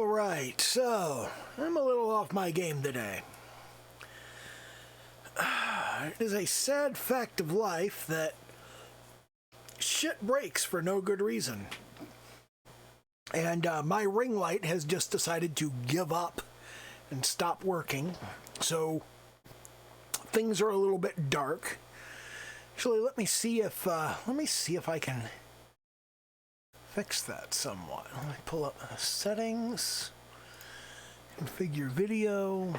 Alright, so I'm a little off my game today. It is a sad fact of life that shit breaks for no good reason. And my ring light has just decided to give up and stop working. So things are a little bit dark. Actually, let me see if I can fix that somewhat. Let me pull up settings, configure video.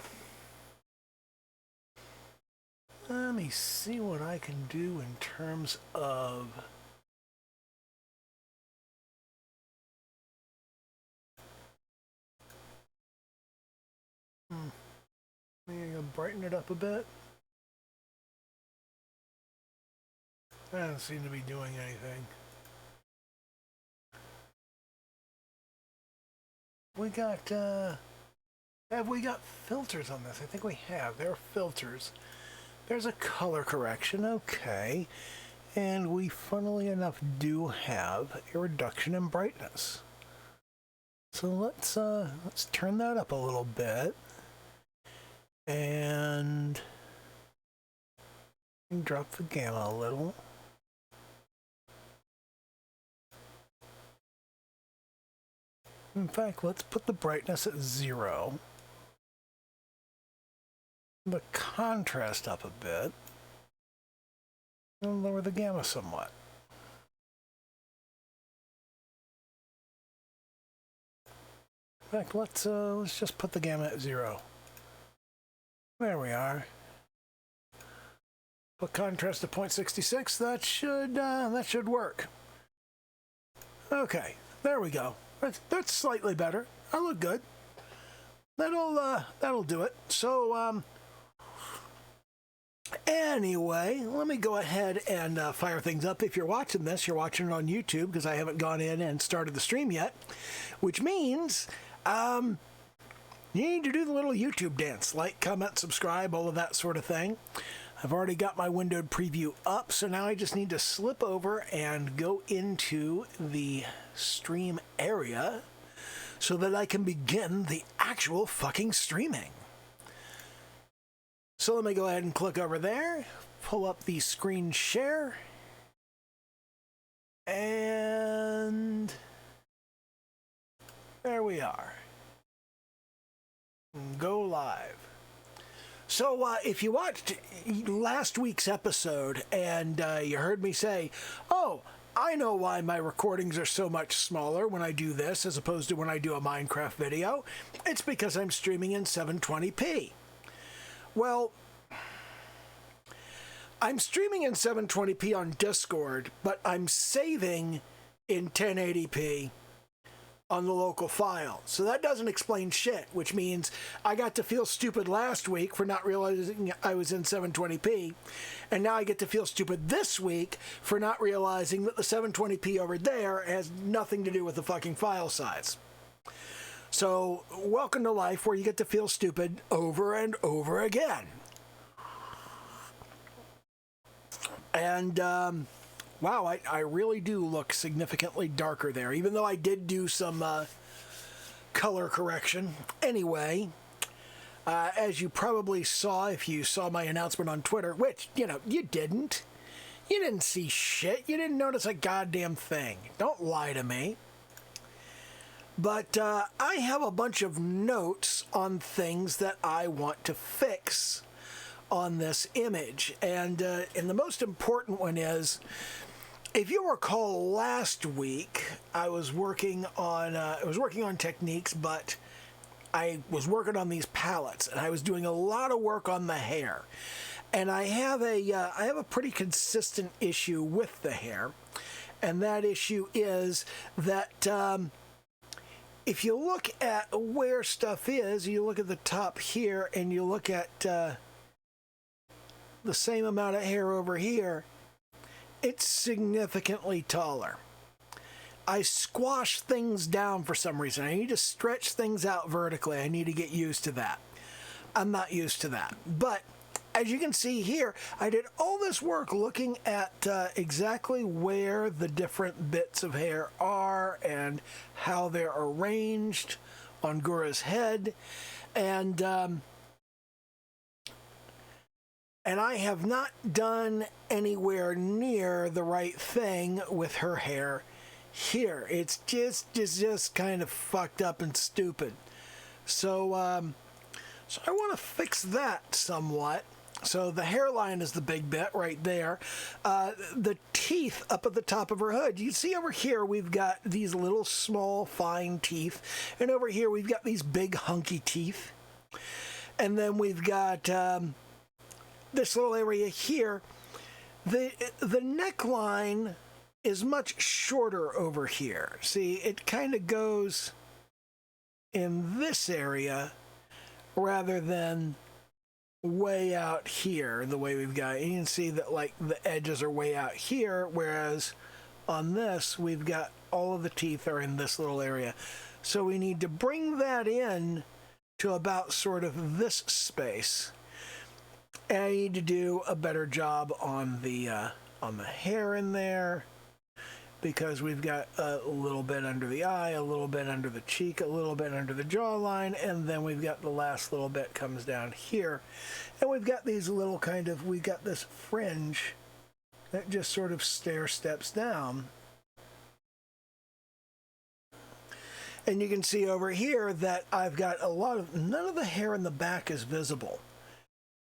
Let me see what I can do in terms of maybe I'll brighten it up a bit. That doesn't seem to be doing anything. Have we got filters on this? I think we have. There are filters. There's a color correction, okay. And we, funnily enough, do have a reduction in brightness. So let's turn that up a little bit. And drop the gamma a little. In fact, let's put the brightness at 0. The contrast up a bit. And lower the gamma somewhat. In fact, let's just put the gamma at 0. There we are. Put contrast to 0.66. That should work. Okay, there we go. That's slightly better. I look good. That'll do it. So anyway, let me go ahead and fire things up. If you're watching this, you're watching it on YouTube because I haven't gone in and started the stream yet, which means you need to do the little YouTube dance, like, comment, subscribe, all of that sort of thing. I've already got my windowed preview up, so now I just need to slip over and go into the stream area so that I can begin the actual fucking streaming. So let me go ahead and click over there, pull up the screen share, and there we are. Go live. So if you watched last week's episode and you heard me say, oh, I know why my recordings are so much smaller when I do this as opposed to when I do a Minecraft video, it's because I'm streaming in 720p. Well, I'm streaming in 720p on Discord, but I'm saving in 1080p on the local file. So that doesn't explain shit, which means I got to feel stupid last week for not realizing I was in 720p, and now I get to feel stupid this week for not realizing that the 720p over there has nothing to do with the fucking file size. So welcome to life where you get to feel stupid over and over again. And wow, I really do look significantly darker there, even though I did do some color correction. Anyway, as you probably saw if you saw my announcement on Twitter, which, you know, you didn't. You didn't see shit. You didn't notice a goddamn thing. Don't lie to me. But I have a bunch of notes on things that I want to fix on this image. And the most important one is, if you recall last week, I was working on techniques, but I was working on these palettes, and I was doing a lot of work on the hair. And I have a pretty consistent issue with the hair, and that issue is that if you look at where stuff is, you look at the top here, and you look at the same amount of hair over here, it's significantly taller. I squash things down for some reason. I need to stretch things out vertically. I need to get used to that. I'm not used to that. But as you can see here, I did all this work looking at exactly where the different bits of hair are and how they're arranged on Gura's head, and I have not done anywhere near the right thing with her hair here. It's just kind of fucked up and stupid. So I want to fix that somewhat. So the hairline is the big bit right there. The teeth up at the top of her hood. You see over here we've got these little small fine teeth. And over here we've got these big hunky teeth. And then we've got this little area here. The neckline is much shorter over here. See, it kind of goes in this area rather than way out here the way we've got it. You can see that like the edges are way out here, whereas on this we've got all of the teeth are in this little area. So we need to bring that in to about sort of this space. And I need to do a better job on the hair in there, because we've got a little bit under the eye, a little bit under the cheek, a little bit under the jawline, and then we've got the last little bit comes down here. And we've got these little we've got this fringe that just sort of stair steps down. And you can see over here that I've got none of the hair in the back is visible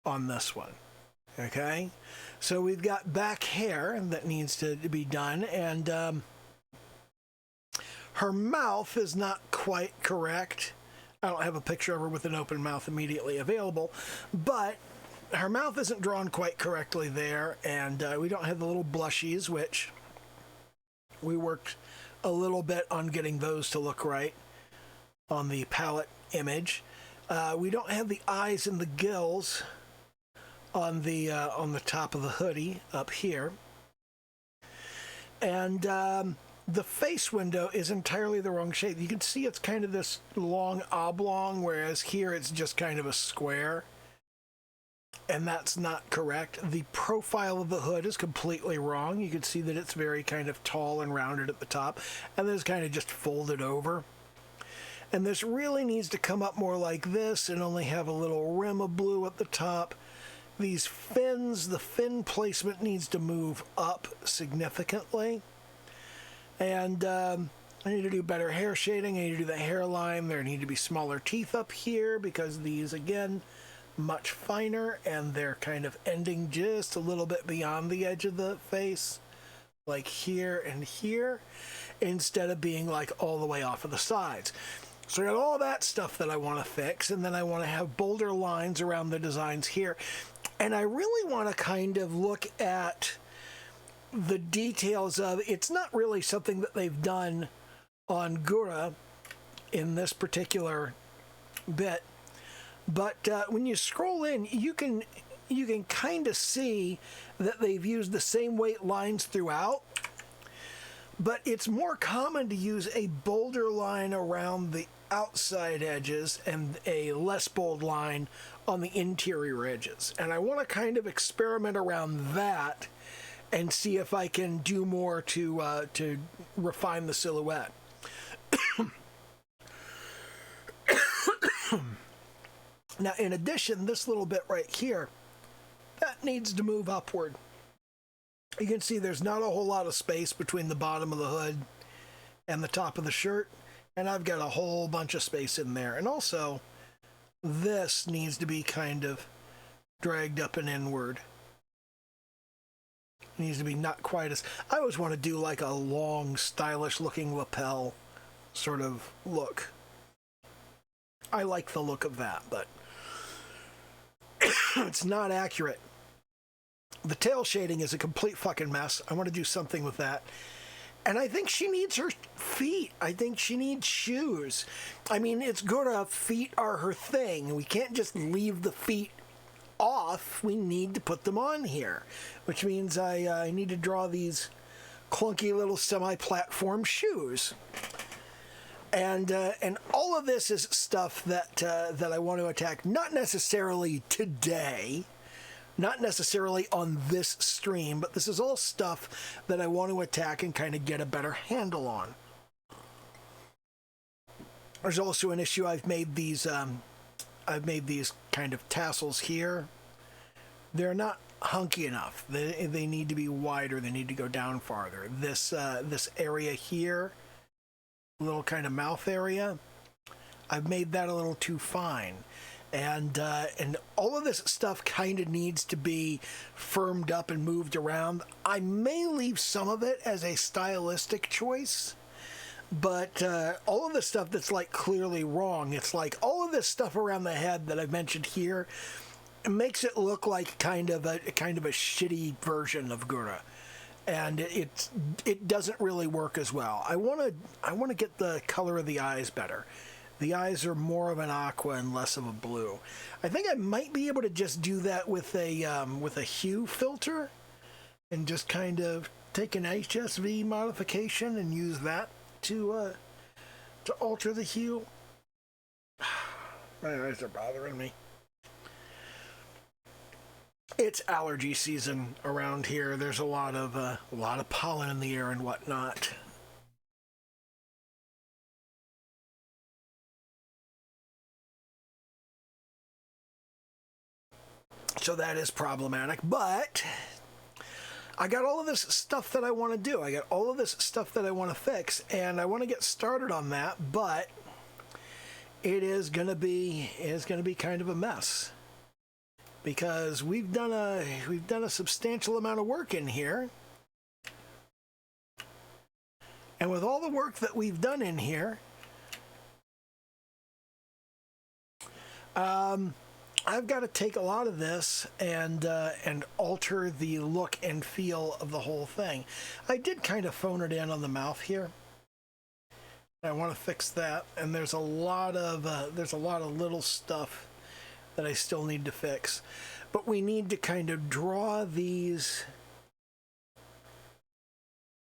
on this one. Okay? So we've got back hair that needs to be done, and her mouth is not quite correct. I don't have a picture of her with an open mouth immediately available, but her mouth isn't drawn quite correctly there, and we don't have the little blushies, which we worked a little bit on getting those to look right on the palette image. We don't have the eyes and the gills on the top of the hoodie up here, and the face window is entirely the wrong shape. You can see it's kind of this long oblong, whereas here it's just kind of a square, and that's not correct. The profile of the hood is completely wrong. You can see that it's very kind of tall and rounded at the top, and then it's kind of just folded over. And this really needs to come up more like this and only have a little rim of blue at the top. These fins, the fin placement needs to move up significantly. And I need to do better hair shading. I need to do the hairline. There need to be smaller teeth up here because these, again, much finer, and they're kind of ending just a little bit beyond the edge of the face, like here and here, instead of being like all the way off of the sides. So I got all that stuff that I want to fix, and then I want to have bolder lines around the designs here. And I really want to kind of look at the details of, it's not really something that they've done on Gura in this particular bit, but when you scroll in, you can kind of see that they've used the same weight lines throughout, but it's more common to use a bolder line around the outside edges and a less bold line on the interior edges. And I want to kind of experiment around that and see if I can do more to refine the silhouette. Now, in addition, this little bit right here, that needs to move upward. You can see there's not a whole lot of space between the bottom of the hood and the top of the shirt, and I've got a whole bunch of space in there. And also, this needs to be kind of dragged up and inward. It needs to be not quite as... I always want to do like a long, stylish-looking lapel sort of look. I like the look of that, but it's not accurate. The tail shading is a complete fucking mess. I want to do something with that. And I think she needs her feet. I think she needs shoes. I mean, it's Gura. Feet are her thing. We can't just leave the feet off. We need to put them on here, which means I need to draw these clunky little semi-platform shoes. And all of this is stuff that I want to attack, not necessarily today, not necessarily on this stream, but this is all stuff that I want to attack and kind of get a better handle on. There's also an issue. I've made these kind of tassels here. They're not hunky enough. They need to be wider. They need to go down farther. This area here, little kind of mouth area, I've made that a little too fine. And all of this stuff kind of needs to be firmed up and moved around. I may leave some of it as a stylistic choice, but all of the stuff that's like clearly wrong, it's like all of this stuff around the head that I've mentioned here, it makes it look like kind of a shitty version of Gura, and it doesn't really work as well. I want to get the color of the eyes better. The eyes are more of an aqua and less of a blue. I think I might be able to just do that with a hue filter, and just kind of take an HSV modification and use that to alter the hue. My eyes are bothering me. It's allergy season around here. There's a lot of pollen in the air and whatnot. So that is problematic, but I got all of this stuff that I want to do. I got all of this stuff that I want to fix, and I want to get started on that, but it is going to be kind of a mess, because we've done a substantial amount of work in here. And with all the work that we've done in here, I've got to take a lot of this and alter the look and feel of the whole thing. I did kind of phone it in on the mouth here. I want to fix that, and there's a lot of little stuff that I still need to fix. But we need to kind of draw these.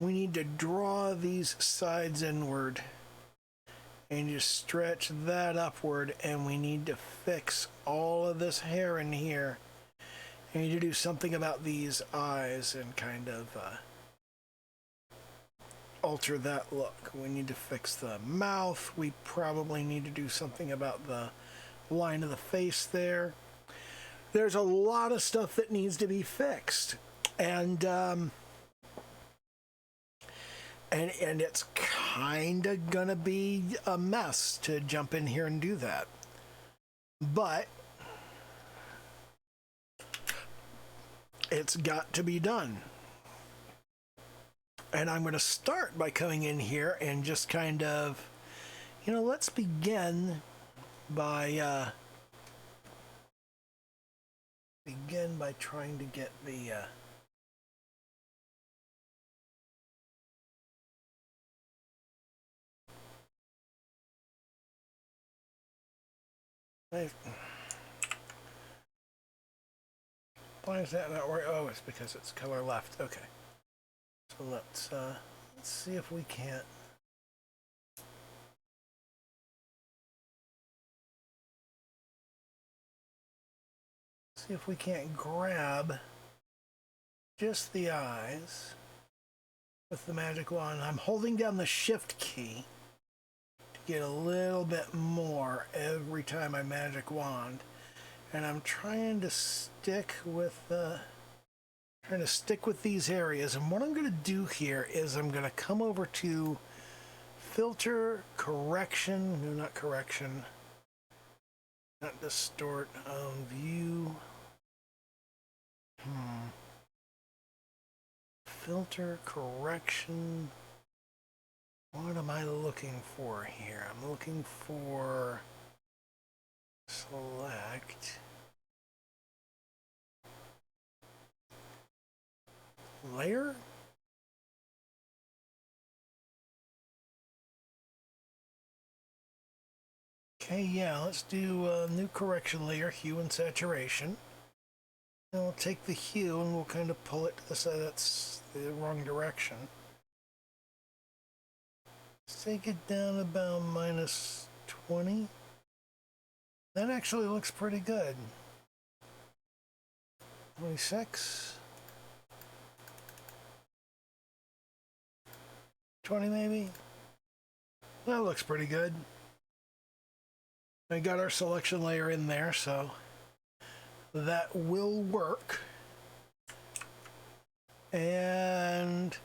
We need to draw these sides inward and just stretch that upward, and we need to fix all of this hair in here. I need to do something about these eyes and kind of alter that look. We need to fix the mouth. We probably need to do something about the line of the face there. There's a lot of stuff that needs to be fixed, and it's kind of gonna be a mess to jump in here and do that, but it's got to be done. And I'm going to start by coming in here and just kind of, let's begin by trying to get the why is that not working? Oh, it's because it's color left. Okay. So let's see if we can't. See if we can't grab just the eyes with the magic wand. I'm holding down the shift key to get a little bit more every time I magic wand, and I'm trying to stick with these areas. And what I'm going to do here is I'm going to come over to filter, correction, no, not correction, not distort, view, filter, correction. What am I looking for here? I'm looking for select, layer. Okay, yeah, let's do a new correction layer, hue and saturation. And we'll take the hue and we'll kind of pull it to the side. That's the wrong direction. Let's take it down about -20. That actually looks pretty good. 26. 20 maybe? That looks pretty good. I got our selection layer in there, so that will work. And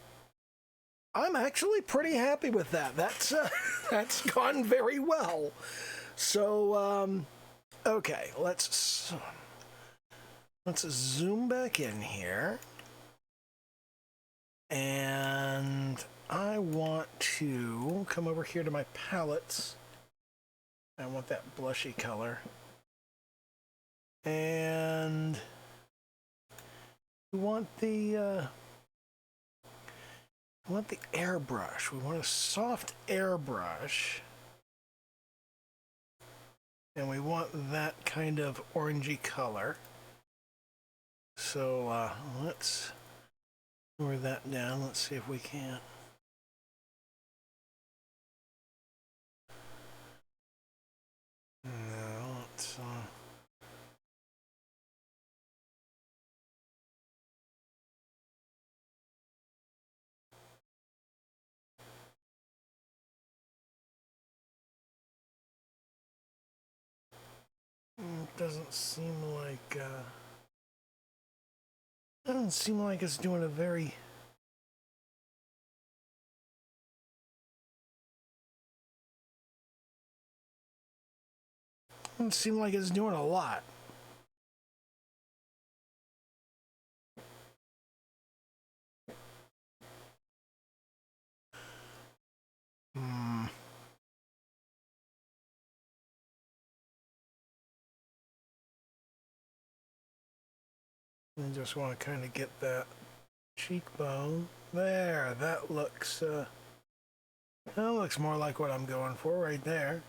I'm actually pretty happy with that. That's gone very well. So okay, let's zoom back in here, and I want to come over here to my palettes. I want that blushy color, and we want the airbrush. We want a soft airbrush. And we want that kind of orangey color. So let's lower that down. Let's see if we can. No, let's it doesn't seem like it's doing a very doesn't seem like it's doing a lot. I just want to kind of get that cheekbone there. That looks more like what I'm going for right there.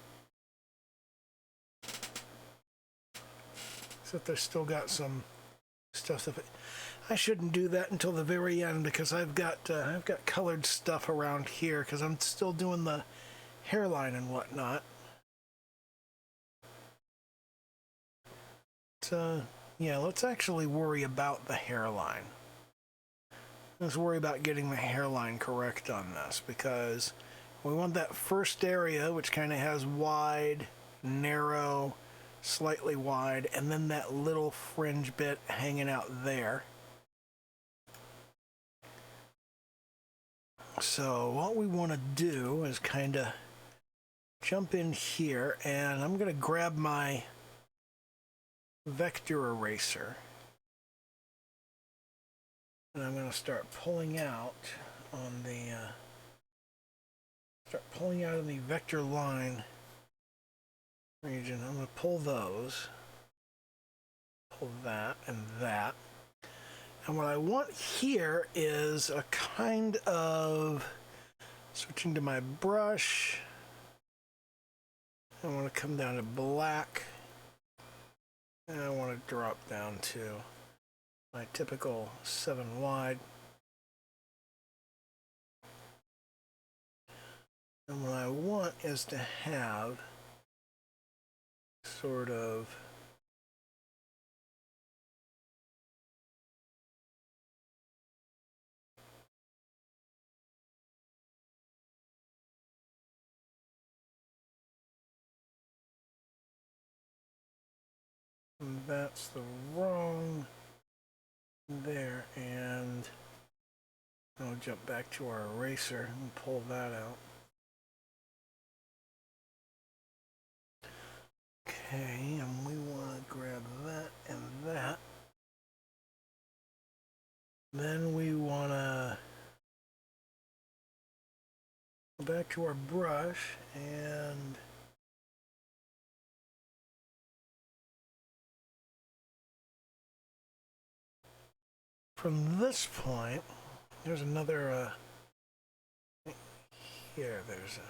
Except there's still got some stuff that I shouldn't do that until the very end, because I've got colored stuff around here because I'm still doing the hairline and whatnot. But, yeah, let's actually worry about the hairline. Let's worry about getting the hairline correct on this, because we want that first area, which kind of has wide, narrow, slightly wide, and then that little fringe bit hanging out there. So what we want to do is kind of jump in here, and I'm going to grab my vector eraser, and I'm going to start pulling out on the vector line region. I'm going to pull those, pull that and that. And what I want here is a kind of, switching to my brush, I want to come down to black, and I want to drop down to my typical 7 wide. And what I want is to have sort of that's the wrong there, and I'll jump back to our eraser and pull that out. Okay, and we want to grab that and that. Then we want to go back to our brush, and from this point, there's another, here, there's a,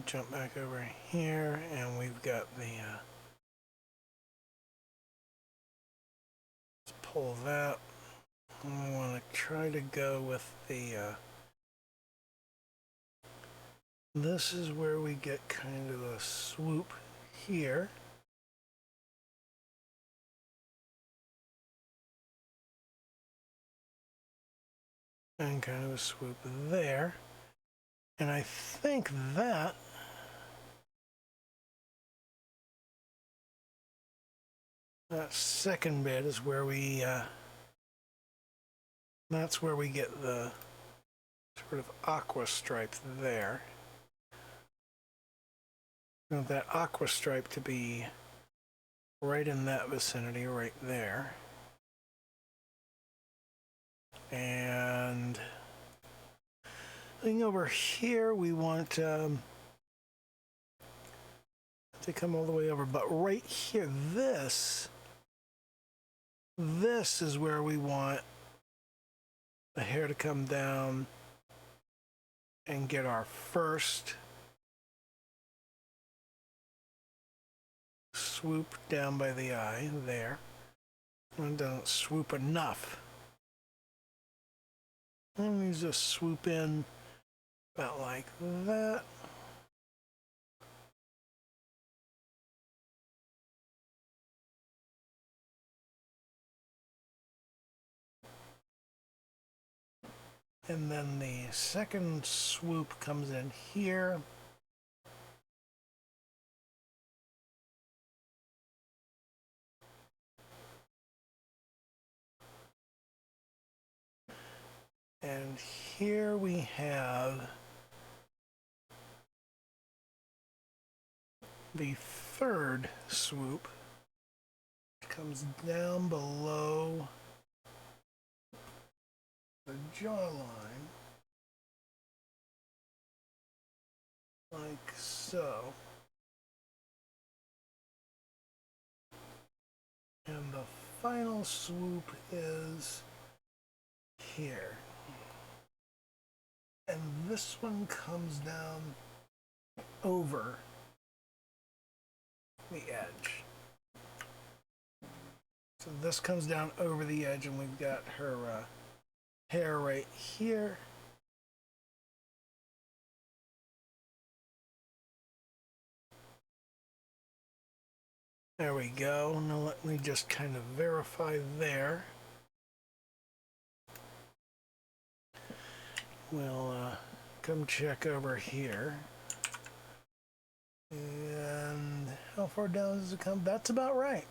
jump back over here, and we've got the, let's pull that. And we want to try to go with the, This is where we get kind of a swoop here. And kind of a swoop there. And I think that second bit is where we, that's where we get the sort of aqua stripe there. I want that aqua stripe to be right in that vicinity, right there. And thing over here, we want to come all the way over, but right here, this is where we want the hair to come down and get our first swoop down by the eye there. And don't swoop enough. And we just swoop in about like that. And then the second swoop comes in here. And here we have the third swoop. It comes down below the jawline, like so. And the final swoop is here. And this one comes down over the edge. So this comes down over the edge, and we've got her hair right here. There we go. Now let me just kind of verify there. We'll come check over here. And how far down does it come? That's about right.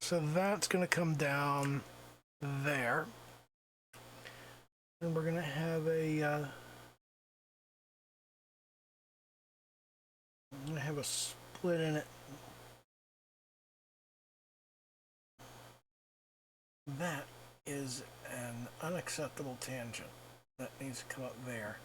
So that's going to come down there. And we're going to have a split in it. That is an unacceptable tangent. That needs to come up there.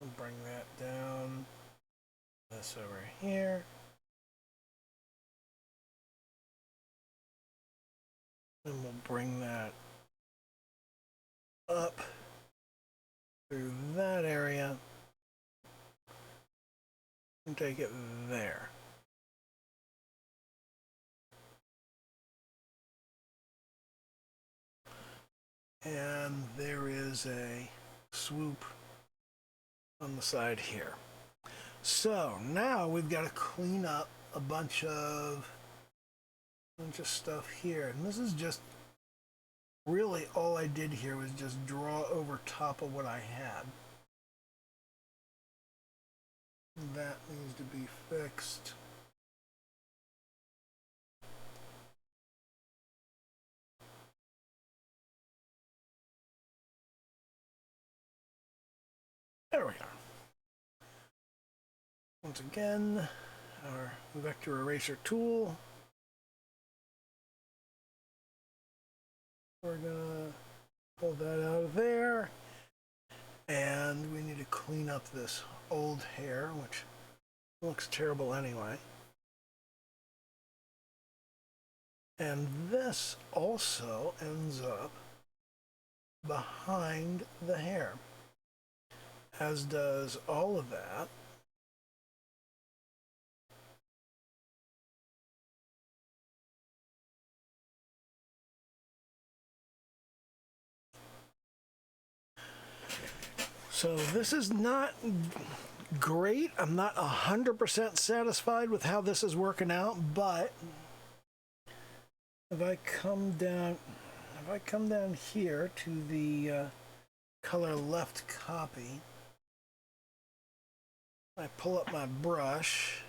We'll bring that down. This over here. And we'll bring that up through that area and take it there. And there is a swoop on the side here. So now we've got to clean up a bunch of stuff here. And this is just really all I did here was just draw over top of what I had. That needs to be fixed. There we are. Once again, our vector eraser tool. We're gonna pull that out of there. And we need to clean up this old hair, which looks terrible anyway. And this also ends up behind the hair, as does all of that. So this is not great. I'm not 100% satisfied with how this is working out, but if I come down here to the color left copy, I pull up my brush.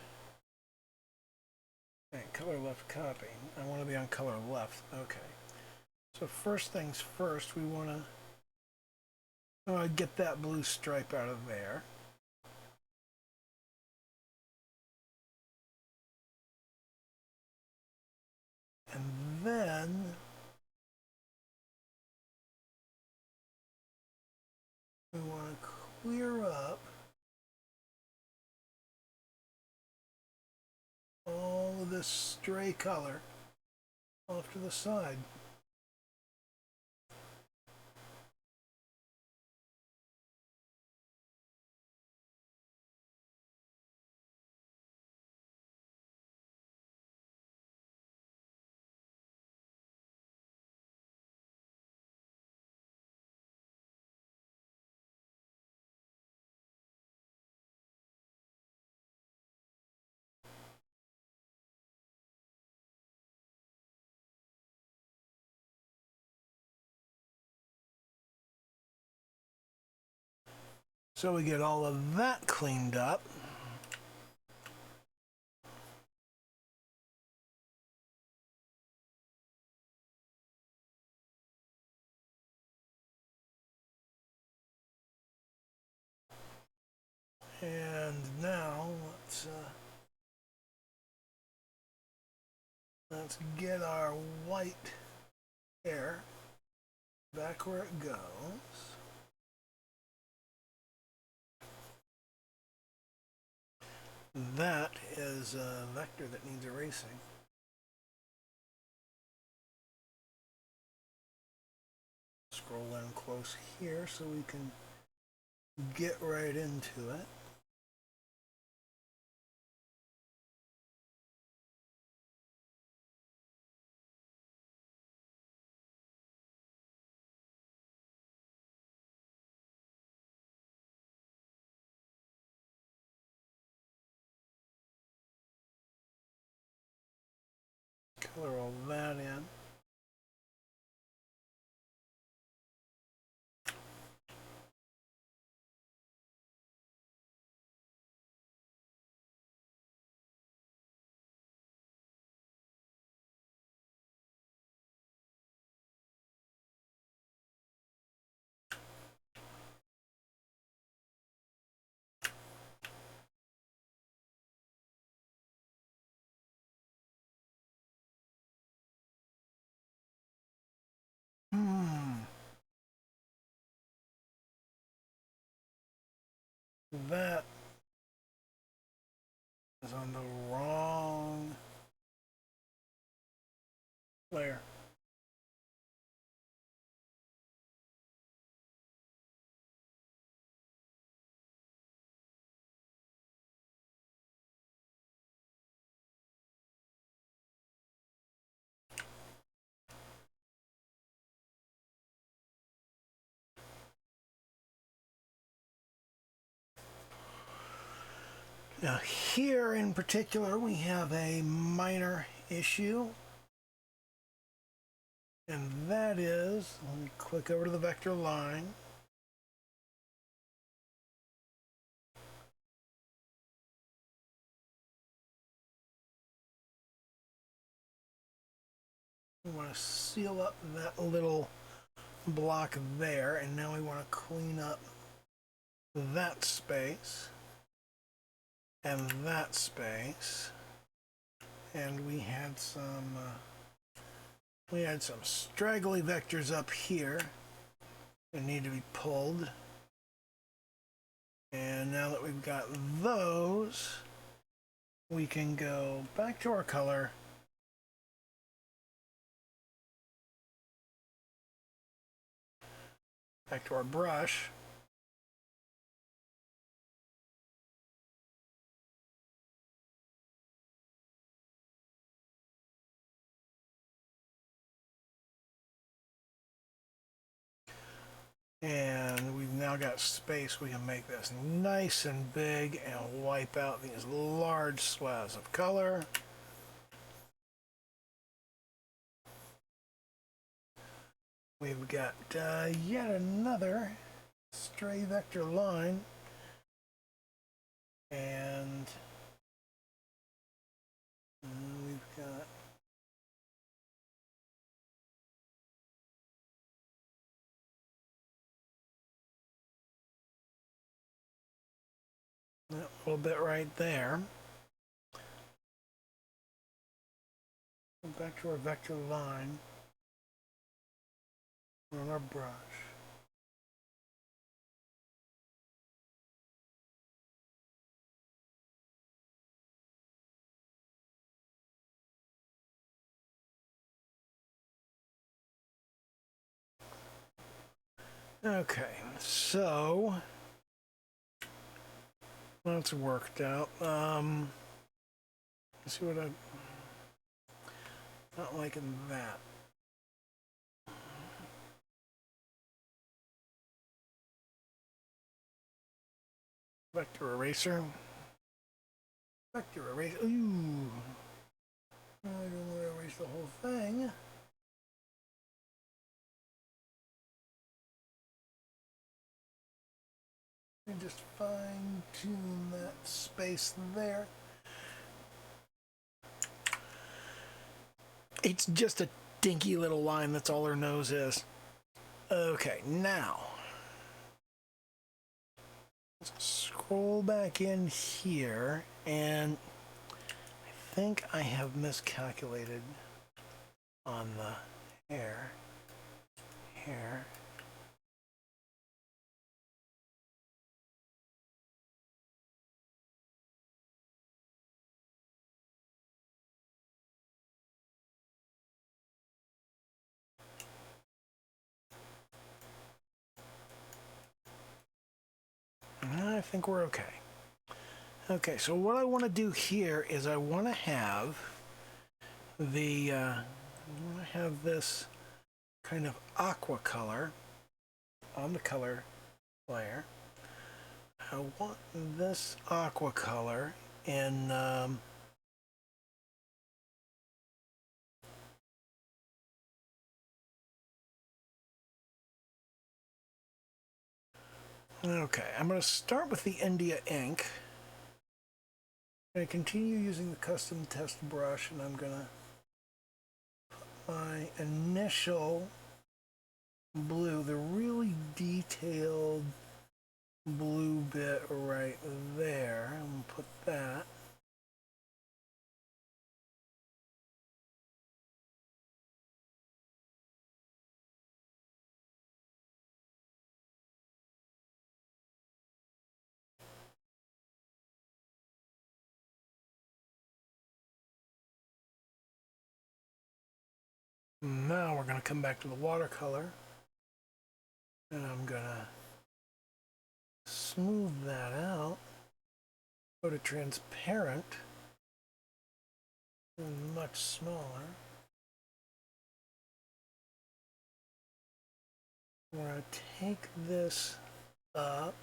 Okay, color left copy. I want to be on color left. Okay. So first things first, we want to get that blue stripe out of there. And then we want to clear up all of this stray color off to the side. So we get all of that cleaned up. And now let's get our white hair back where it goes. That is a vector that needs erasing. Scroll in close here so we can get right into it. Color all that in. That is on the wrong layer. Now here in particular we have a minor issue, and that is, let me click over to the vector line. We want to seal up that little block there, and now we want to clean up that space and that space. And we had some straggly vectors up here that need to be pulled. And now that we've got those, we can go back to our color, back to our brush, And we've now got space. We can make this nice and big and wipe out these large swaths of color. We've got yet another stray vector line. And we've got that little bit right there. Go back to our vector line on our brush. Okay, so that's worked out. Let's see what I'm not liking that. Vector eraser. Vector eraser. Ooh. I don't want to erase the whole thing. And just fine tune that space there. It's just a dinky little line, that's all her nose is. Okay, now let's scroll back in here, and I think I have miscalculated on the hair. I think we're okay. Okay, so what I want to do here is I want to have this kind of aqua color on the color layer. I want this aqua color in okay, I'm going to start with the India ink. I'm going to continue using the custom test brush, and I'm going to put my initial blue, the really detailed blue bit right there. I'm going to put that. Now we're going to come back to the watercolor, and I'm going to smooth that out, go to transparent, and much smaller. We're going to take this up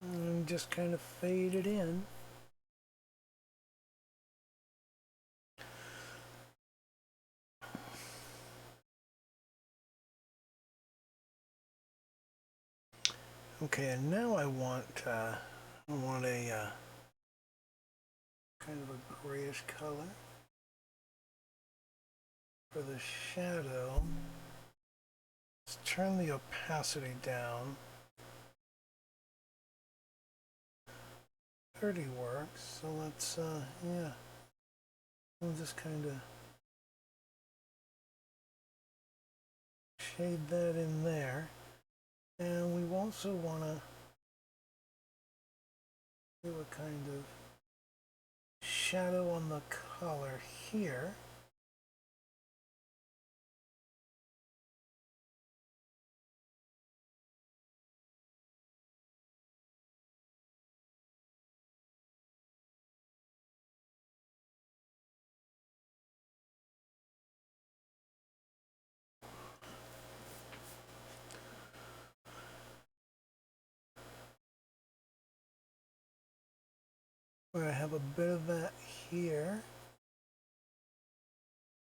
and just kind of fade it in. Okay, and now I want a kind of a grayish color for the shadow. Let's turn the opacity down. 30 works, so let's yeah, we'll just kind of shade that in there. And we also want to do a kind of shadow on the color here. We're gonna have a bit of that here.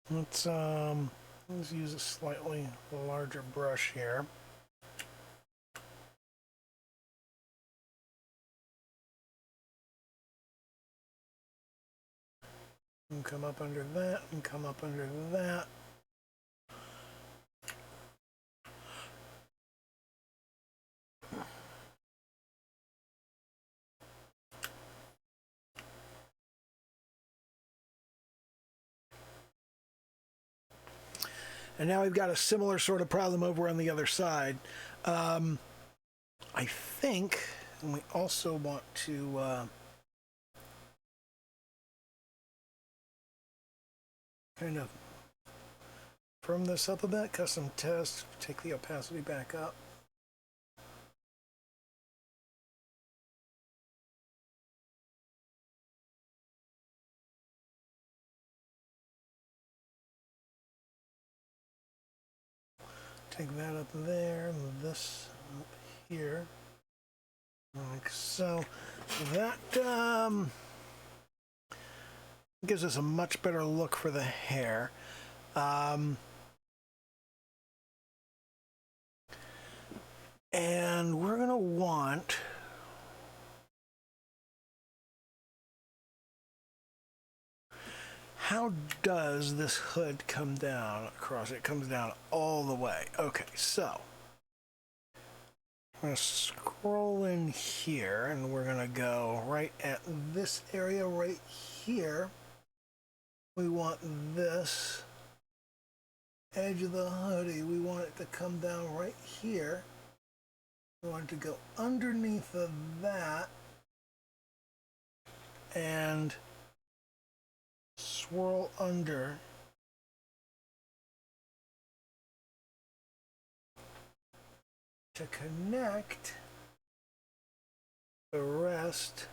Let's use a slightly larger brush here. And come up under that, and come up under that. And now we've got a similar sort of problem over on the other side. I think, and we also want to kind of firm this up a bit. Custom test, take the opacity back up. Take that up there, and this up here, like so. That gives us a much better look for the hair. And we're gonna want how does this hood come down across? It comes down all the way. Okay, so I'm gonna scroll in here and we're gonna go right at this area right here. We want this edge of the hoodie, we want it to come down right here. We want it to go underneath of that and swirl under to connect the rest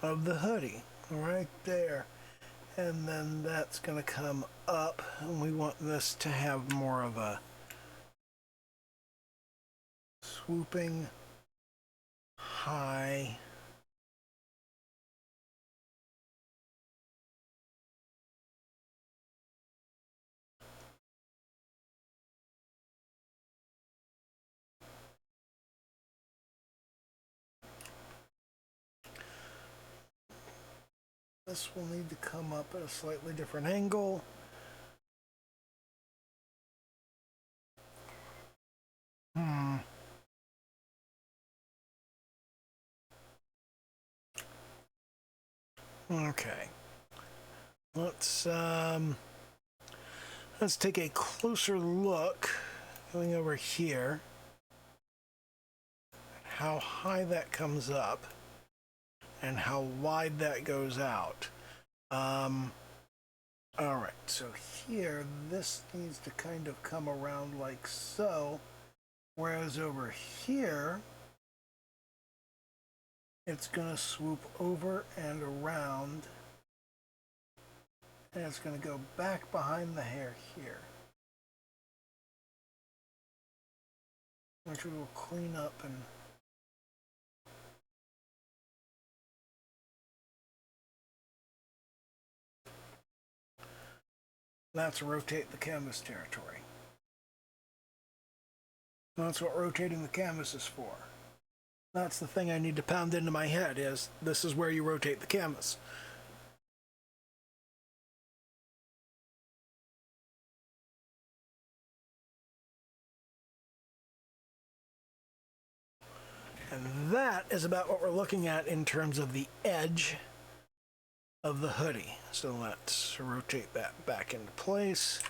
of the hoodie right there. And then that's going to come up, and we want this to have more of a swooping high this will need to come up at a slightly different angle. Okay. Let's take a closer look going over here. How high that comes up and how wide that goes out. All right, so here, this needs to kind of come around like so, whereas over here, it's gonna swoop over and around, and it's gonna go back behind the hair here, which we will clean up and that's rotate the canvas territory. That's what rotating the canvas is for. That's the thing I need to pound into my head is this is where you rotate the canvas. And that is about what we're looking at in terms of the edge of the hoodie. So let's rotate that back into place.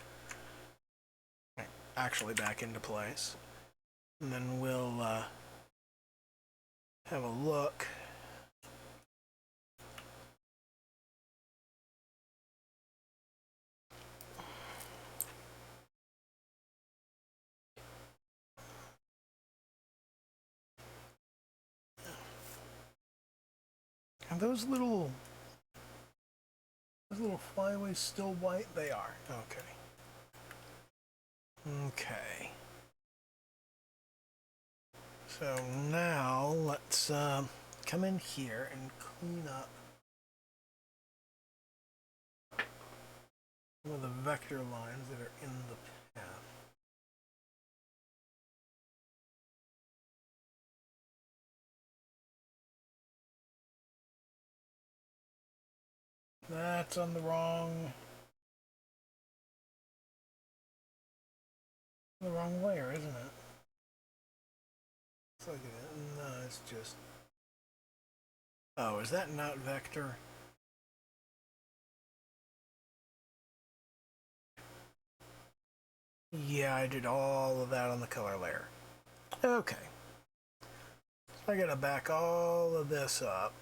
Actually back into place. And then we'll have a look. Are those little flyaways still white? They are. Okay. Okay. So So now let's come in here and clean up some of the vector lines that are in the path. That's on the wrong layer, isn't it? Let's look at it. No, it's just... Oh, is that not vector? Yeah, I did all of that on the color layer. Okay. So I gotta back all of this up.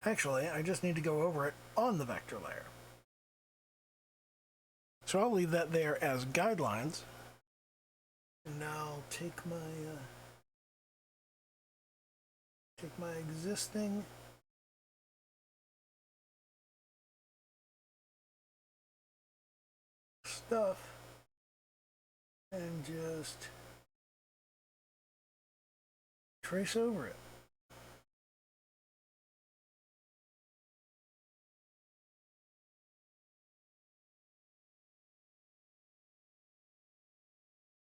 Actually, I just need to go over it on the vector layer. So I'll leave that there as guidelines. And now take my existing stuff and just trace over it.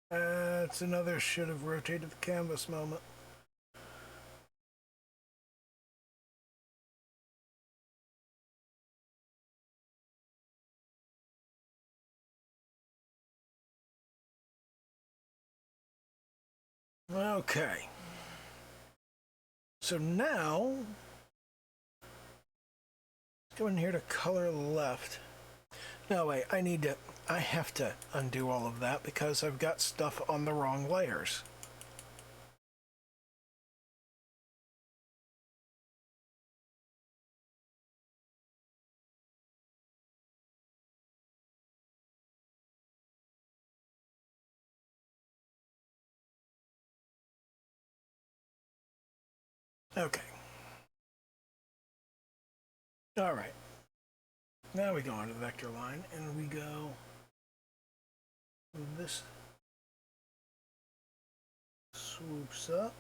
That's another should have rotated the canvas moment. Okay. So now, let's go in here to color left. No, wait, I have to undo all of that because I've got stuff on the wrong layers. Okay. All right. Now we go on to the vector line and we go, this swoops up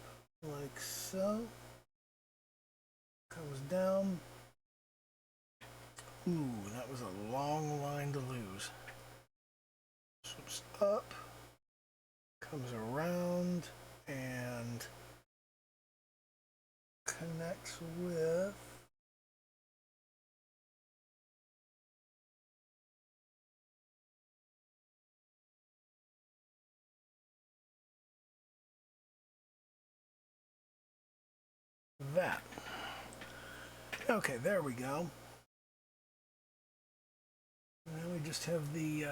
like so, comes down. Ooh, that was a long line to lose. Swoops up, comes around, and connects with that. Okay, there we go. Now we just have the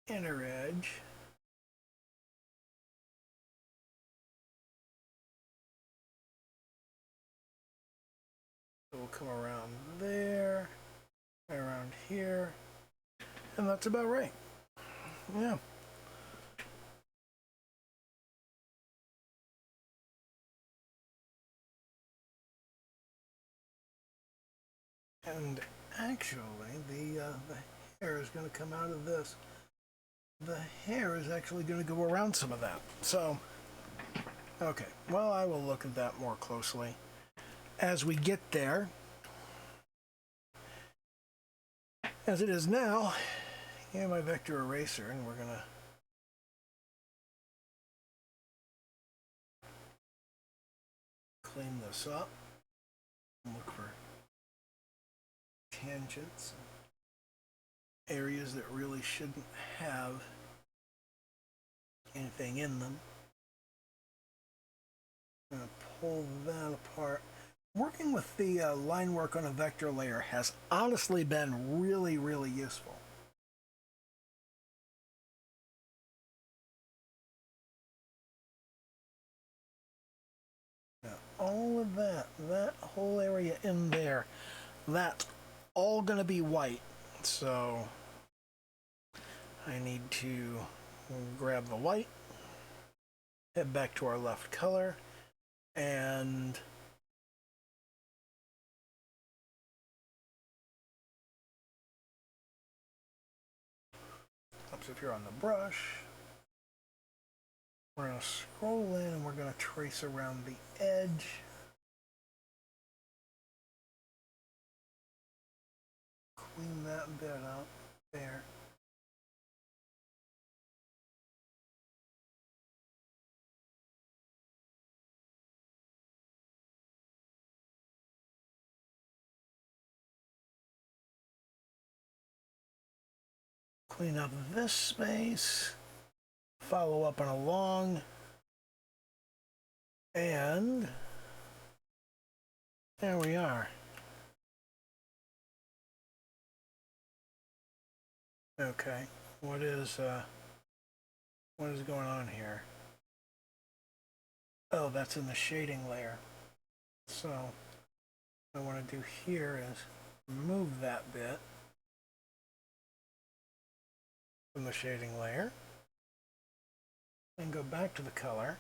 inner edge. So we'll come around there, around here, and that's about right. Yeah. And actually, the hair is going to come out of this. The hair is actually going to go around some of that. So, okay. Well, I will look at that more closely as we get there. As it is now, yeah, my vector eraser, and we're going to clean this up and look for tangents, areas that really shouldn't have anything in them. I'm going to pull that apart. Working with the line work on a vector layer has honestly been really, really useful. Now, all of that whole area in there, that's all going to be white. So I need to grab the white, head back to our left color, and up if you're on the brush, We're going to scroll in and we're going to trace around the edge. Clean that bit up there. Clean up this space. Follow up and along. And there we are. Okay, what is going on here? Oh, that's in the shading layer. So what I want to do here is remove that bit from the shading layer and go back to the color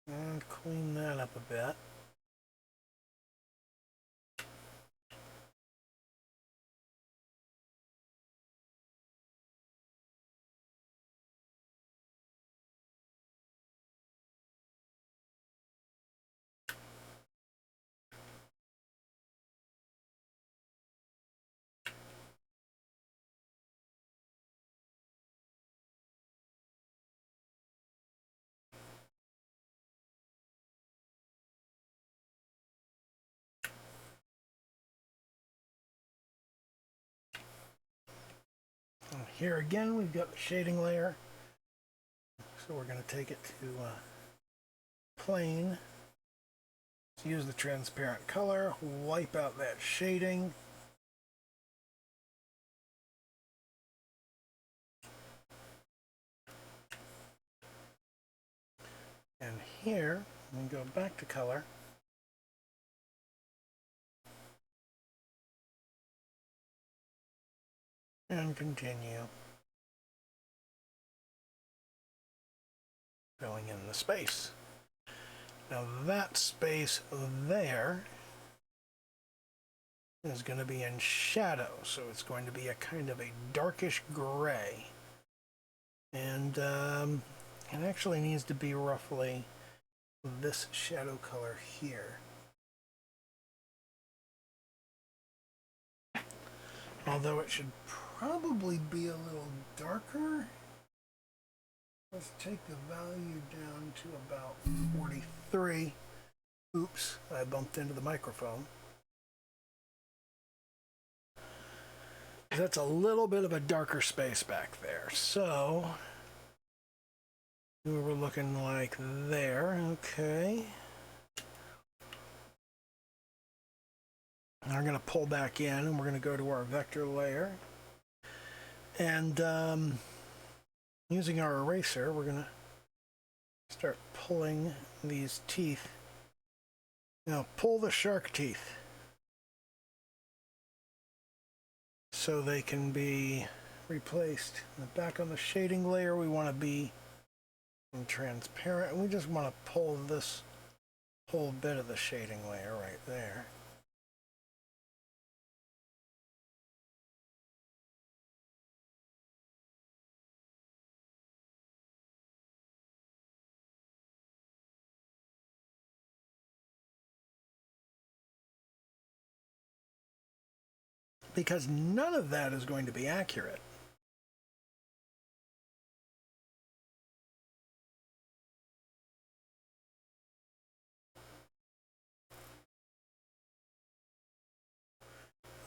and clean that up a bit. And here again, we've got the shading layer. So we're going to take it to plane. So use the transparent color, wipe out that shading. And here, we go back to color. And continue filling in the space. Now that space there is going to be in shadow, so it's going to be a kind of a darkish gray. And it actually needs to be roughly this shadow color here. Although it should probably be a little darker. Let's take the value down to about 43. Oops, I bumped into the microphone. That's a little bit of a darker space back there. So we were looking like there, okay. Now we're going to pull back in and we're going to go to our vector layer. And using our eraser, we're going to start pulling these teeth. Now pull the shark teeth so they can be replaced. Back on the shading layer, we want to be transparent, and we just want to pull this whole bit of the shading layer right there. Because none of that is going to be accurate.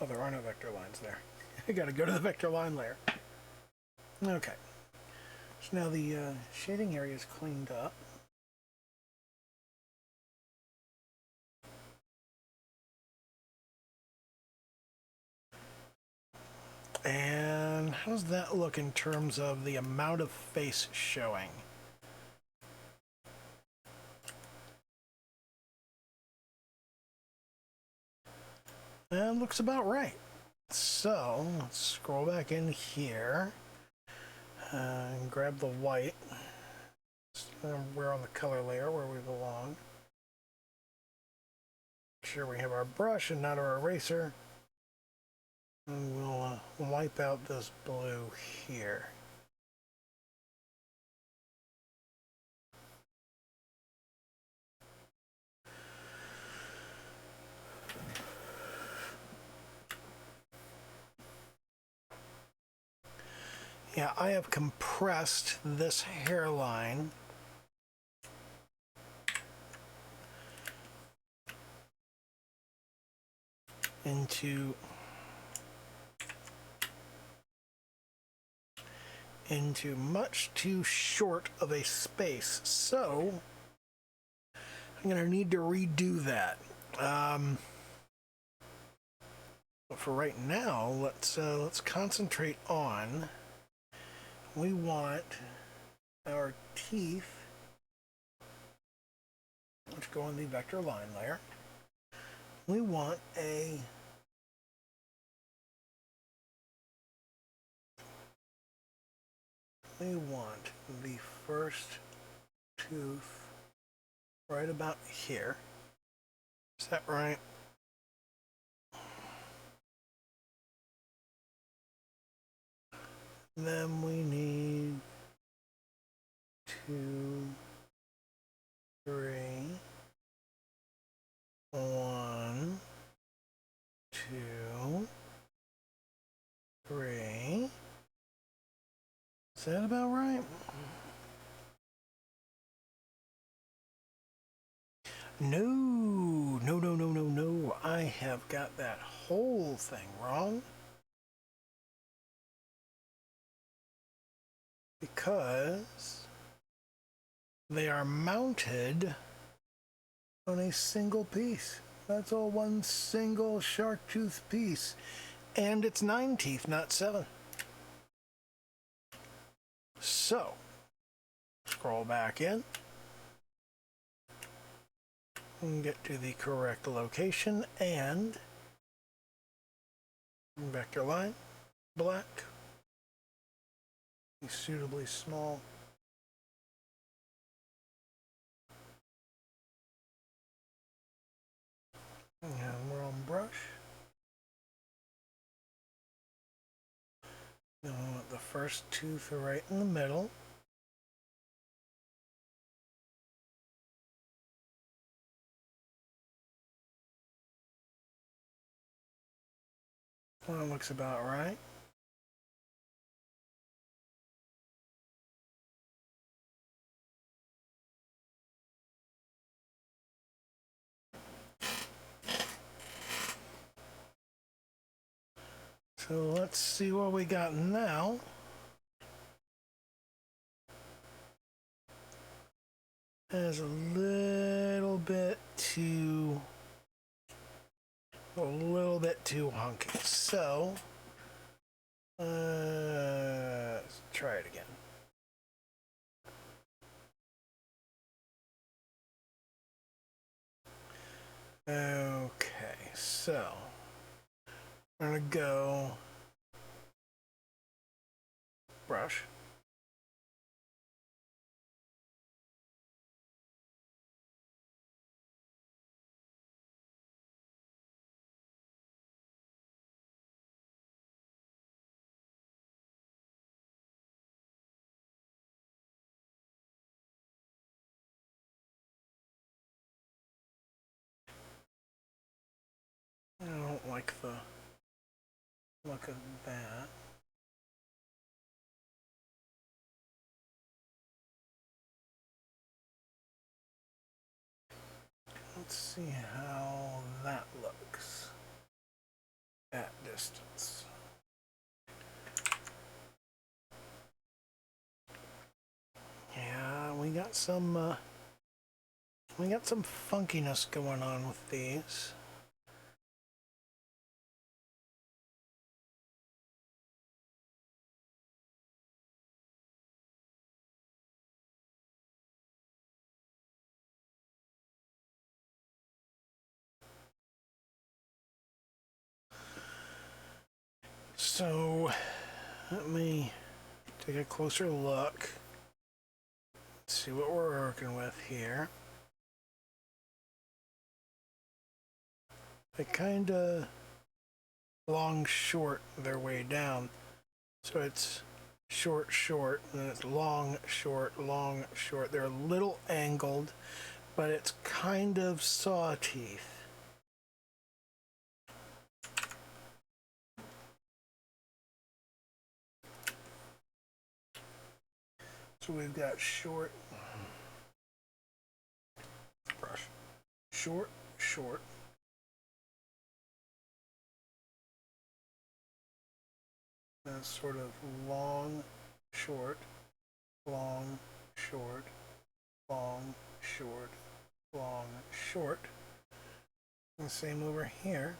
Oh, there are no vector lines there. I gotta go to the vector line layer. Okay. So now the shading area is cleaned up. And how does that look in terms of the amount of face showing? That looks about right. So let's scroll back in here and grab the white. We're on the color layer where we belong. Make sure we have our brush and not our eraser. And we'll wipe out this blue here. Yeah, I have compressed this hairline into much too short of a space. So I'm going to need to redo that. But for right now, let's concentrate on, we want our teeth, which go on the vector line layer. We want the first tooth right about here. Is that right? Then we need 2, 3, 1, 2, 3. Is that about right? No. I have got that whole thing wrong. Because they are mounted on a single piece. That's all one single shark tooth piece. And it's 9 teeth, not 7. So, scroll back in and get to the correct location and vector line, black, suitably small. And we're on brush. Now we want the first tooth right in the middle. Well, that looks about right. So let's see what we got now. There's a little bit too hunky. So let's try it again. Okay, so I'm gonna go brush. I don't like the look of that. Let's see how that looks at distance. Yeah, we got some funkiness going on with these. So let me take a closer look. See what we're working with here. They kind of long short their way down. So it's short, short, and then it's long, short, long, short. They're a little angled, but it's kind of saw teeth. So we've got short, brush, short, short. That's sort of long, short, long, short, long, short, long, short. And the same over here.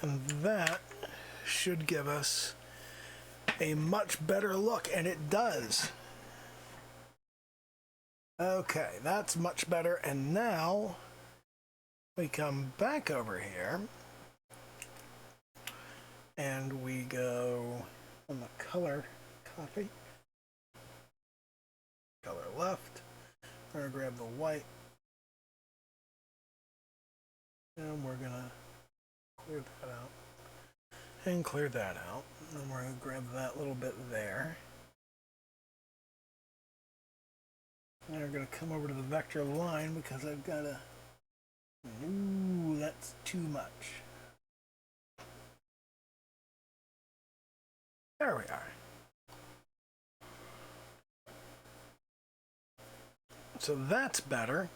And that should give us a much better look, and it does. Okay, that's much better, and now we come back over here and we go on the color copy, color left. We're gonna grab the white, and we're gonna clear that out and clear that out, and we're gonna grab that little bit there. And we're gonna come over to the vector line because I've got a, ooh, that's too much. There we are. So that's better.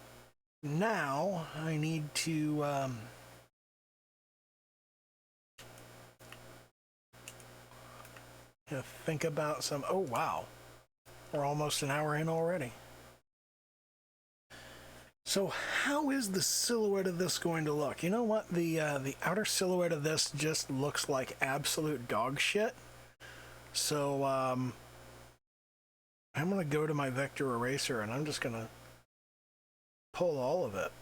Now I need to think about some, oh wow, we're almost an hour in already. So how is the silhouette of this going to look? You know what, the outer silhouette of this just looks like absolute dog shit. So I'm gonna go to my vector eraser and I'm just gonna pull all of it.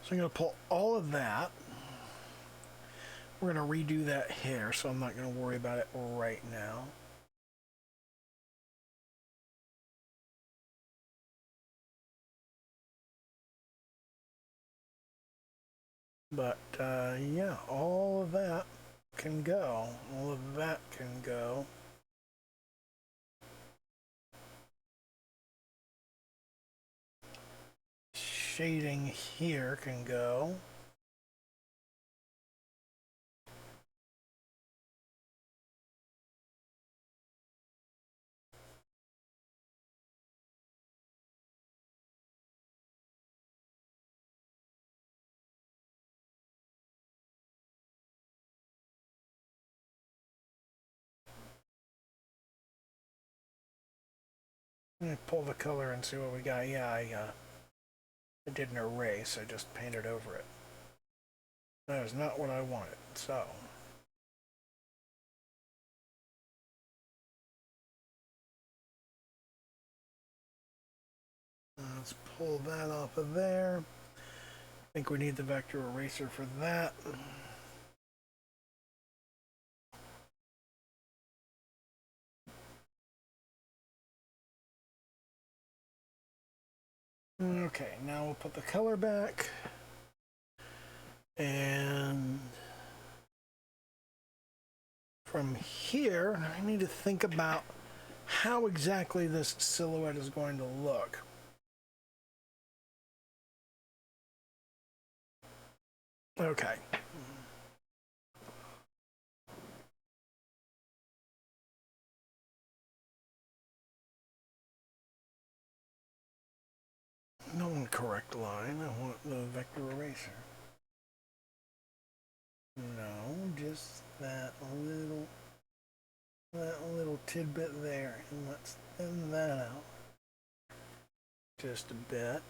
So I'm going to pull all of that. We're going to redo that hair, so I'm not going to worry about it right now. But yeah, all of that can go. All of that can go. Shading here can go. Let me pull the color and see what we got. Yeah, I did an erase. I just painted over it. That is not what I wanted, so. Let's pull that off of there. I think we need the vector eraser for that. Okay, now we'll put the color back. And from here, I need to think about how exactly this silhouette is going to look. Okay. No correct line. I want the vector eraser. No, just that little tidbit there. And let's thin that out just a bit.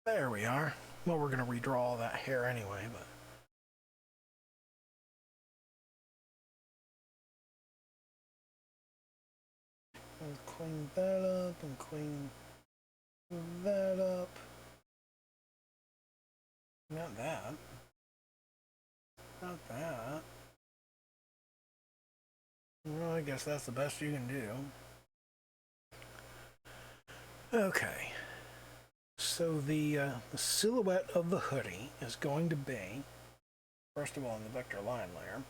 There we are. Well, we're going to redraw all that hair anyway, but. And clean that up and clean that up. Not that. Not that. Well, I guess that's the best you can do. Okay. So the silhouette of the hoodie is going to be First of all, in the vector line layer.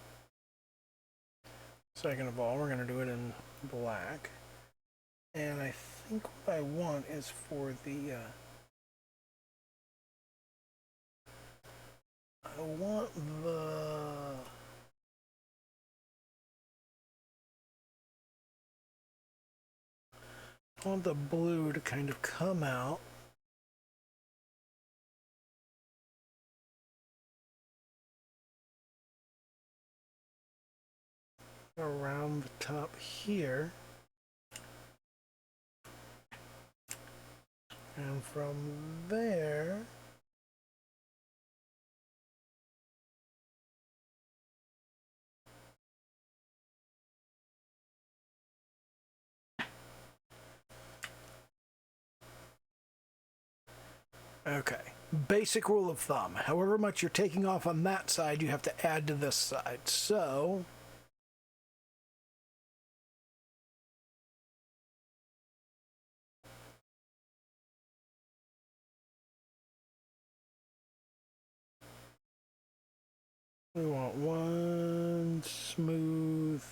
Second of all, we're going to do it in black. And I think what I want is for the... I want the blue to kind of come out. Around the top here. And from there, okay. Basic rule of thumb. However much you're taking off on that side, you have to add to this side. So we want one smooth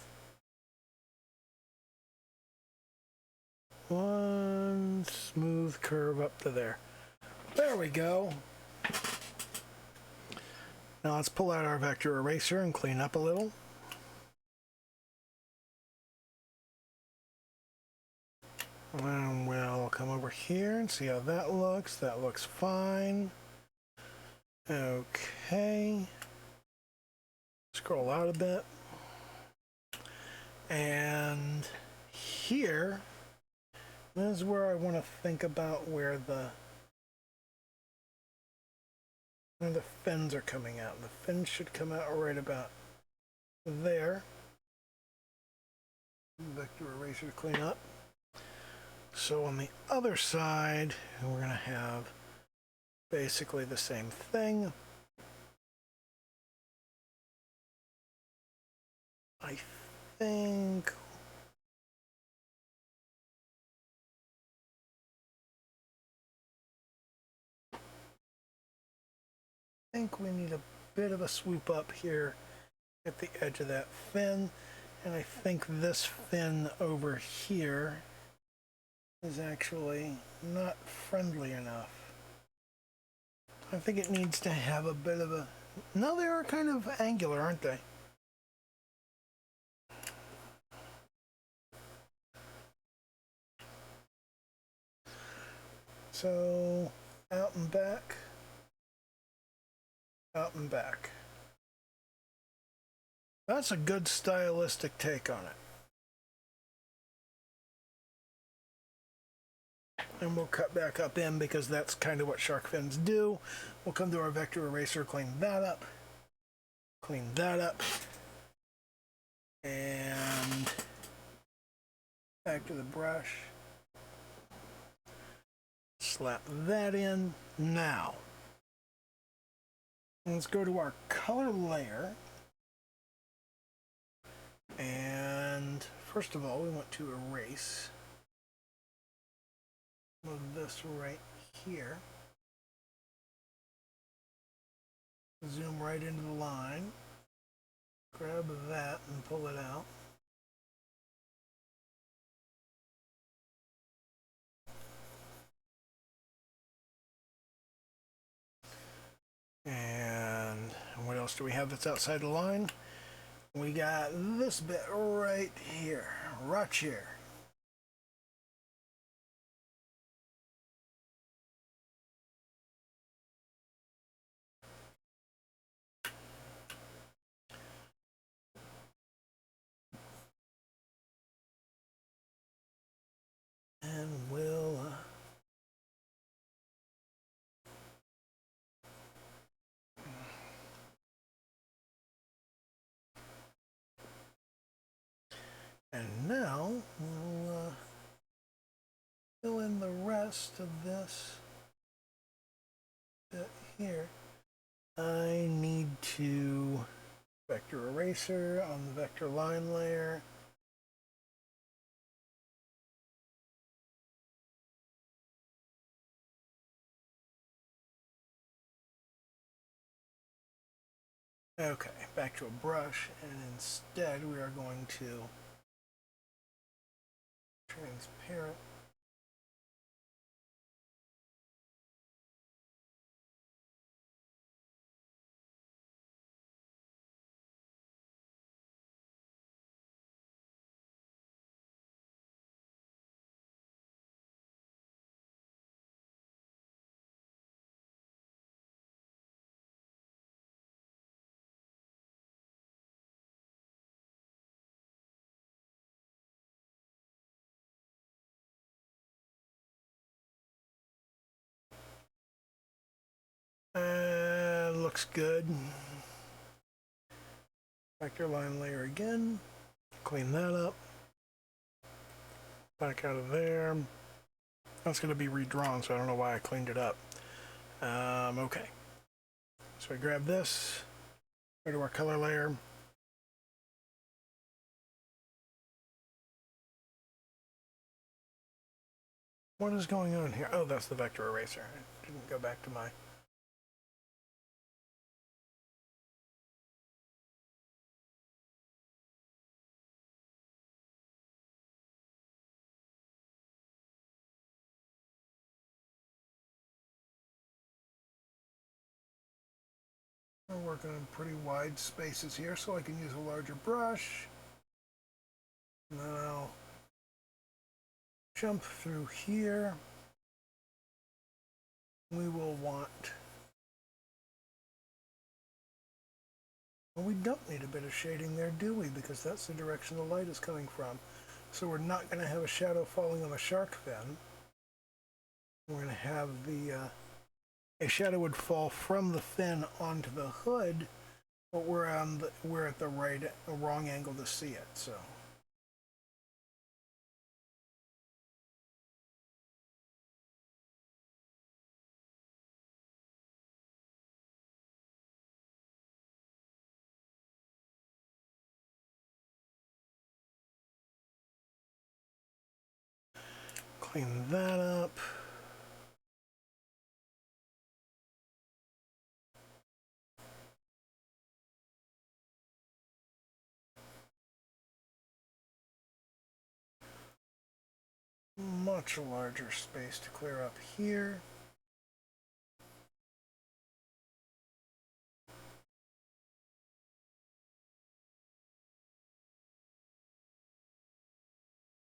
curve up to there. There we go. Now let's pull out our vector eraser and clean up a little. And we'll come over here and see how that looks. That looks fine. Okay. Scroll out a bit. And here is where I want to think about where the fins are coming out. The fins should come out right about there. Vector eraser to clean up. So on the other side, we're going to have basically the same thing. I think we need a bit of a swoop up here at the edge of that fin, and I think this fin over here is actually not friendly enough. I think it needs to have a bit of a... No, they are kind of angular, aren't they? So, out and back. Out and back. That's a good stylistic take on it. And we'll cut back up in because that's kind of what shark fins do. We'll come to our vector eraser, clean that up. Clean that up. And back to the brush. Slap that in. Now, let's go to our color layer. And first of all, we want to erase. Move this right here. Zoom right into the line. Grab that and pull it out. And what else do we have that's outside the line? We got this bit right here, right here. And we'll and now we'll fill in the rest of this bit here. I need to vector eraser on the vector line layer. Okay, back to a brush, and instead we are going to transparent. Looks good. Vector line layer again. Clean that up. Back out of there. That's going to be redrawn, so I don't know why I cleaned it up. Okay. So I grab this, go to our color layer. What is going on here? Oh, that's the vector eraser. I didn't go back to my... I'm working on pretty wide spaces here, so I can use a larger brush. And then I'll jump through here. We will want... Well, we don't need a bit of shading there, do we? Because that's the direction the light is coming from. So we're not going to have a shadow falling on the shark fin. We're going to have the... a shadow would fall from the fin onto the hood, but we're at the wrong angle to see it. So clean that up. Much larger space to clear up here.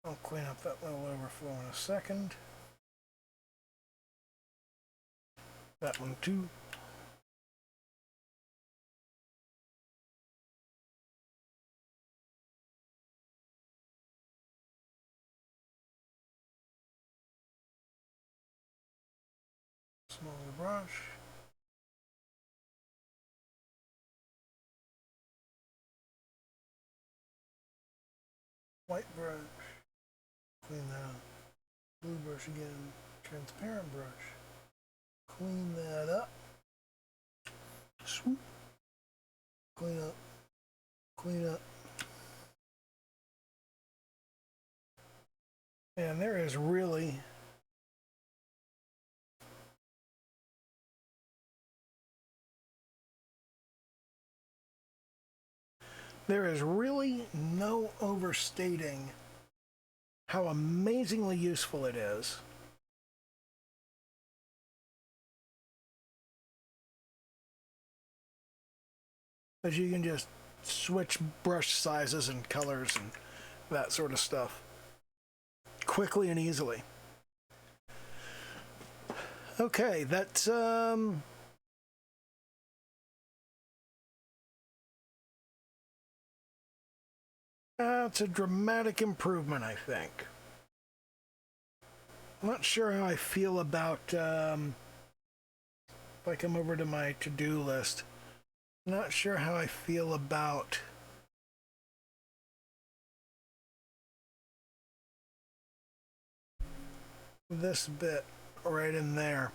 I'll clean up that little overflow in a second. That one too. Smaller brush. White brush. Clean that up. Blue brush again. Transparent brush. Clean that up. Swoop. Clean up. Clean up. And there is really no overstating how amazingly useful it is. As you can just switch brush sizes and colors and that sort of stuff quickly and easily. Okay, that's it's a dramatic improvement, I think. I'm not sure how I feel about if I come over to my to-do list. I'm not sure how I feel about this bit right in there.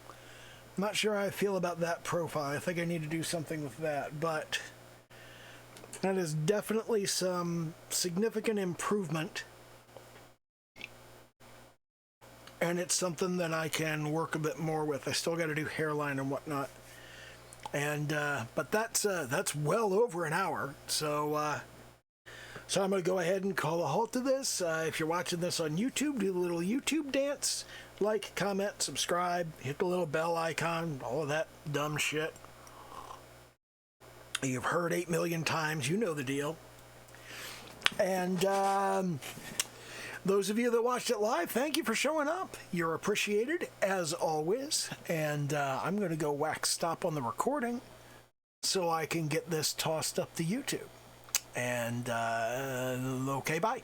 I'm not sure how I feel about that profile. I think I need to do something with that, but that is definitely some significant improvement, and it's something that I can work a bit more with. I still got to do hairline and whatnot. And but that's well over an hour. So so I'm going to go ahead and call a halt to this. If you're watching this on YouTube, do the little YouTube dance. Like, comment, subscribe, hit the little bell icon, all of that dumb shit you've heard 8 million times. You know the deal. And those of you that watched it live, thank you for showing up. You're appreciated, as always. And I'm going to go wax stop on the recording so I can get this tossed up to YouTube. And okay, bye.